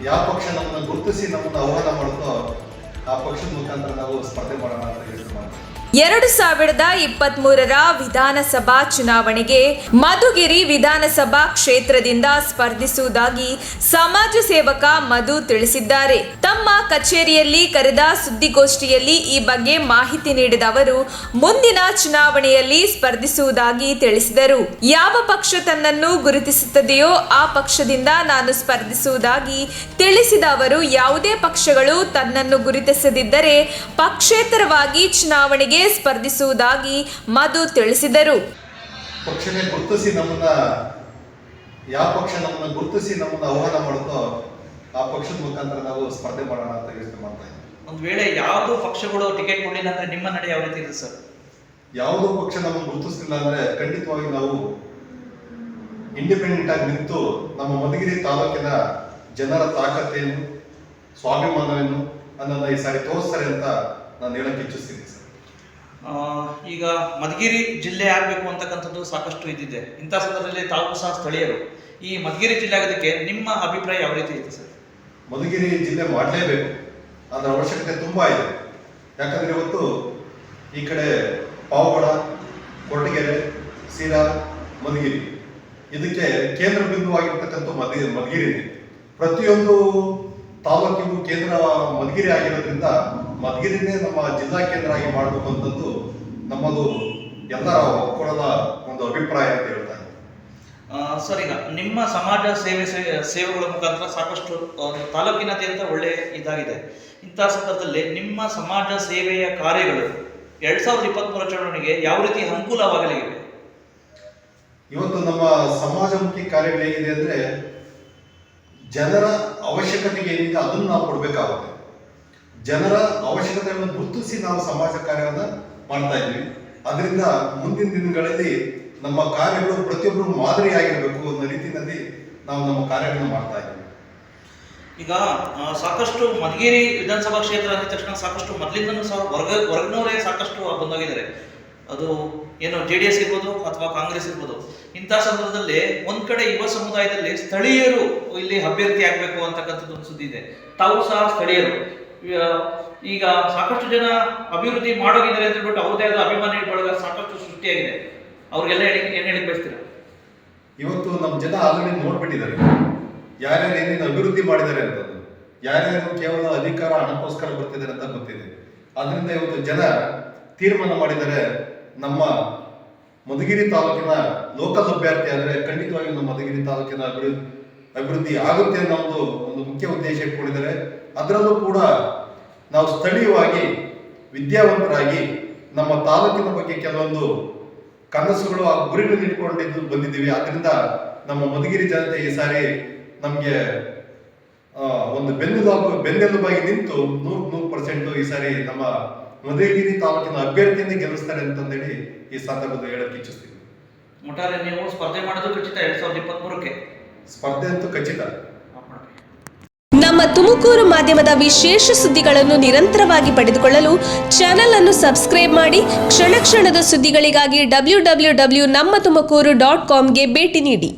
ಯಾವ ಪಕ್ಷ ನಮ್ಮನ್ನು ಗುರುತಿಸಿ ನಮ್ಮನ್ನು ಆಹ್ವಾನ ಮಾಡುತ್ತೋ ಆ ಪಕ್ಷದ ಮುಖಾಂತರ ನಾವು ಸ್ಪರ್ಧೆ ಮಾಡೋಣ ಅಂತ ಯೋಚನೆ ಮಾಡ್ತೀವಿ. 2023ರ ವಿಧಾನಸಭಾ ಚುನಾವಣೆಗೆ ಮಧುಗಿರಿ ವಿಧಾನಸಭಾ ಕ್ಷೇತ್ರದಿಂದ ಸ್ಪರ್ಧಿಸುವುದಾಗಿ ಸಮಾಜ ಸೇವಕ ಮಧು ತಿಳಿಸಿದ್ದಾರೆ. ತಮ್ಮ ಕಚೇರಿಯಲ್ಲಿ ಕರೆದ ಸುದ್ದಿಗೋಷ್ಠಿಯಲ್ಲಿ ಈ ಬಗ್ಗೆ ಮಾಹಿತಿ ನೀಡಿದ ಅವರು ಮುಂದಿನ ಚುನಾವಣೆಯಲ್ಲಿ ಸ್ಪರ್ಧಿಸುವುದಾಗಿ ತಿಳಿಸಿದರು. ಯಾವ ಪಕ್ಷ ತನ್ನನ್ನು ಗುರುತಿಸುತ್ತದೆಯೋ ಆ ಪಕ್ಷದಿಂದ ನಾನು ಸ್ಪರ್ಧಿಸುವುದಾಗಿ ತಿಳಿಸಿದ ಅವರು ಯಾವುದೇ ಪಕ್ಷಗಳು ತನ್ನನ್ನು ಗುರುತಿಸದಿದ್ದರೆ ಪಕ್ಷೇತರವಾಗಿ ಚುನಾವಣೆಗೆ ಸ್ಪರ್ಧಿಸುವುದಾಗಿ ಮಧು ತಿಳಿಸಿದರು. ಪಕ್ಷನೇ ಗುರುತಿಸಿ ಯಾವ ಪಕ್ಷ ನಮ್ಮನ್ನು ಗುರುತಿಸಿ ನಮ್ಮನ್ನು ಆಹ್ವಾನ ಮಾಡುತ್ತೋ ಆ ಪಕ್ಷದ ಮುಖಾಂತರ ನಾವು ಸ್ಪರ್ಧೆ ಮಾಡೋಣ ಅಂತ ಯೋಚನೆ ಮಾಡ್ತಾ ಇದ್ದೀವಿ. ಒಂದು ವೇಳೆ ಯಾವುದು ಪಕ್ಷಗಳು ಟಿಕೆಟ್ ಕೊಡಲಿಲ್ಲ ಅಂದ್ರೆ ನಿಮ್ಮ ನಡೆ ಯಾವ ರೀತಿ ಇದೆ ಸರ್? ಯಾವುದೋ ಪಕ್ಷ ನಮ್ಮನ್ನು ಗುರುತಿಸಲಿಲ್ಲ ಅಂದ್ರೆ ಖಂಡಿತವಾಗಿ ನಾವು ಇಂಡಿಪೆಂಡೆಂಟ್ ಆಗಿ ನಿಂತು ನಮ್ಮ ಮಧುಗಿರಿ ತಾಲೂಕಿನ ಜನರ ತಾಕತ್ತೇನು ಸ್ವಾಭಿಮಾನವೇನು ಅನ್ನೋದನ್ನ ಈ ಸಾರಿ ತೋರಿಸ್ತಾರೆ ಅಂತ ನಾನು ಹೇಳಕ್ಕೆ ಇಚ್ಛಿಸ್ತೀನಿ ಸರ್. ಈಗ ಮಧುಗಿರಿ ಜಿಲ್ಲೆ ಆಗಬೇಕು ಅಂತಕ್ಕಂಥದ್ದು ಸಾಕಷ್ಟು ಇದ್ದಿದೆ. ಇಂಥ ಸಂದರ್ಭದಲ್ಲಿ ತಾವು ಸಹ ಸ್ಥಳೀಯರು, ಈ ಮಧುಗಿರಿ ಜಿಲ್ಲೆ ಆಗೋದಕ್ಕೆ ನಿಮ್ಮ ಅಭಿಪ್ರಾಯ ಯಾವ ರೀತಿ ಇದೆ ಸರ್? ಮಧುಗಿರಿ ಜಿಲ್ಲೆ ಮಾಡಲೇಬೇಕು, ಅದರ ಅವಶ್ಯಕತೆ ತುಂಬ ಇದೆ. ಯಾಕಂದರೆ ಇವತ್ತು ಈ ಕಡೆ ಪಾವಗಡ, ಕೊರಟಗೆರೆ, ಸಿರಾ, ಮಧುಗಿರಿ ಇದಕ್ಕೆ ಕೇಂದ್ರ ಬಿಂದುವಾಗಿರ್ತಕ್ಕಂಥ ಮಧುಗಿರಿನೇ. ಪ್ರತಿಯೊಂದು ತಾಲೂಕಿಗೂ ಕೇಂದ್ರ ಮಧುಗಿರಿ ಆಗಿರೋದ್ರಿಂದ ಮಧುಗಿರಿನೇ ನಮ್ಮ ಜಿಲ್ಲಾ ಕೇಂದ್ರ ಆಗಿ ಮಾಡಬೇಕು ಅಂತದ್ದು ನಮ್ಮದು ಎಲ್ಲರ ಒಕ್ಕೂಟದ ಒಂದು ಅಭಿಪ್ರಾಯ ಅಂತ ಹೇಳ್ತಾ ಇದ್ದೀನಿ. ಸರ್, ಈಗ ನಿಮ್ಮ ಸಮಾಜ ಸೇವೆಗಳ ಮುಖಾಂತರ ಸಾಕಷ್ಟು ತಾಲೂಕಿನಾದ್ಯಂತ ಒಳ್ಳೆ ಇದಾಗಿದೆ. ಇಂಥ ಸಂದರ್ಭದಲ್ಲಿ ನಿಮ್ಮ ಸಮಾಜ ಸೇವೆಯ ಕಾರ್ಯಗಳು 2023 ಚುನಾವಣೆಗೆ ಯಾವ ರೀತಿ ಅನುಕೂಲವಾಗಲಿವೆ? ಇವತ್ತು ನಮ್ಮ ಸಮಾಜಮುಖಿ ಕಾರ್ಯಗಳು ಹೇಗಿದೆ ಅಂದರೆ ಜನರ ಅವಶ್ಯಕತೆಗೆ ಏನಿದೆ ಅದನ್ನು ನಾವು ಕೊಡಬೇಕಾಗುತ್ತೆ. ಜನರ ಅವಶ್ಯಕತೆಯನ್ನು ಗುರುತಿಸಿ ನಾವು ಸಮಾಜ ಕಾರ್ಯವನ್ನು ಮಾಡ್ತಾ ಇದ್ವಿ. ಅದರಿಂದ ಮುಂದಿನ ದಿನಗಳಲ್ಲಿ ನಮ್ಮ ಕಾರ್ಯಗಳು ಪ್ರತಿಯೊಬ್ಬರು ಮಾದರಿಯಾಗಿರಬೇಕು ಅನ್ನೋ ರೀತಿಯಲ್ಲಿ ನಾವು ನಮ್ಮ ಕಾರ್ಯಗಳನ್ನು ಮಾಡ್ತಾ ಇದ್ದೀವಿ. ಈಗ ಸಾಕಷ್ಟು ಮಧುಗಿರಿ ವಿಧಾನಸಭಾ ಕ್ಷೇತ್ರ ಅಂದ ತಕ್ಷಣ ಸಾಕಷ್ಟು ಮೊದಲಿಂದನೂ ಸಹ ವರ್ಗನವರೇ ಸಾಕಷ್ಟು ಬಂದೋಗಿದ್ದಾರೆ. ಅದು ಏನು JDS ಇರ್ಬೋದು ಅಥವಾ ಕಾಂಗ್ರೆಸ್ ಇರ್ಬೋದು. ಇಂಥ ಸಂದರ್ಭದಲ್ಲಿ ಒಂದ್ ಕಡೆ ಯುವ ಸಮುದಾಯದಲ್ಲಿ ಸ್ಥಳೀಯರು ಇಲ್ಲಿ ಅಭ್ಯರ್ಥಿ ಆಗಬೇಕು ಅಂತಕ್ಕಂಥದ್ದು ಒಂದು ಸುದ್ದಿ ಇದೆ. ತಾವು ಸಹ ಸ್ಥಳೀಯರು, ಈಗ ಸಾಕಷ್ಟು ಜನ ಅಭಿವೃದ್ಧಿ ಮಾಡೋಗಿದ್ದಾರೆ ಅಂತ ಹೇಳ್ಬಿಟ್ಟು ಅವ್ರದೇ ಆದ ಅಭಿಮಾನಿ ಬಳಗ ಸಾಕಷ್ಟು ಸೃಷ್ಟಿಯಾಗಿದೆ. ಅವ್ರಿಗೆಲ್ಲ ಏನ್ ಹೇಳಿ ಬಯಸ್ತೀರಾ? ಇವತ್ತು ನಮ್ಮ ಜನ ಆಲ್ರೆಡಿ ನೋಡ್ಬಿಟ್ಟಿದ್ದಾರೆ ಯಾರ್ಯಾರು ಏನೇನು ಅಭಿವೃದ್ಧಿ ಮಾಡಿದ್ದಾರೆ ಅಂತ. ಯಾರ್ಯಾರು ಕೇವಲ ಅಧಿಕಾರ ಹಣಕ್ಕೋಸ್ಕರ ಬರ್ತಿದ್ದಾರೆ ಅಂತ ಗೊತ್ತಿದೆ. ಅದರಿಂದ ಇವತ್ತು ಜನ ತೀರ್ಮಾನ ಮಾಡಿದರೆ ನಮ್ಮ ಮಧುಗಿರಿ ತಾಲೂಕಿನ ಲೋಕಲ್ ಅಭ್ಯರ್ಥಿ ಆದರೆ ಖಂಡಿತವಾಗಿ ನಮ್ಮ ಮಧುಗಿರಿ ತಾಲೂಕಿನ ಅಭಿವೃದ್ಧಿ ಆಗುತ್ತೆ ಅನ್ನೋ ಒಂದು ಮುಖ್ಯ ಉದ್ದೇಶ ಇಟ್ಕೊಂಡಿದ್ದಾರೆ. ಅದರಲ್ಲೂ ಕೂಡ ನಾವು ಸ್ಥಳೀಯವಾಗಿ ವಿದ್ಯಾವಂತರಾಗಿ ನಮ್ಮ ತಾಲೂಕಿನ ಬಗ್ಗೆ ಕೆಲವೊಂದು ಕನಸುಗಳು ಆ ಗುರಿಗಳನ್ನು ಇಟ್ಕೊಂಡಿದ್ದು ಬಂದಿದ್ದೀವಿ. ಆದ್ದರಿಂದ ನಮ್ಮ ಮಧುಗಿರಿ ಜನತೆ ಈ ಸಾರಿ ನಮಗೆ ಒಂದು ಬೆನ್ನೆಲುಬಾಗಿ ನಿಂತು 100% ಈ ಸಾರಿ ನಮ್ಮ ಮಧುಗಿರಿ ತಾಲೂಕಿನ ಅಭ್ಯರ್ಥಿಯನ್ನೇ ಗೆಲ್ಲಿಸ್ತಾರೆ ಅಂತಂದೇಳಿ ಈ ಸಂದರ್ಭದಲ್ಲಿ ಹೇಳಕ್ಕೆ ಇಚ್ಛಿಸ್ತೀವಿ. ಒಟ್ಟಾರೆ ನೀವು ಸ್ಪರ್ಧೆ ಮಾಡೋದು ಖಚಿತ 2023ಕ್ಕೆ? ಸ್ಪರ್ಧೆ ಅಂತೂ ಖಚಿತ. ನಮ್ಮ ತುಮಕೂರು ಮಾಧ್ಯಮದ ವಿಶೇಷ ಸುದ್ದಿಗಳನ್ನು ನಿರಂತರವಾಗಿ ಪಡೆದುಕೊಳ್ಳಲು ಚಾನೆಲ್ ಅನ್ನು ಸಬ್ಸ್ಕ್ರೈಬ್ ಮಾಡಿ. ಕ್ಷಣ ಕ್ಷಣದ ಸುದ್ದಿಗಳಿಗಾಗಿ www.nammathumakuru.com ಗೆ ಭೇಟಿ ನೀಡಿ.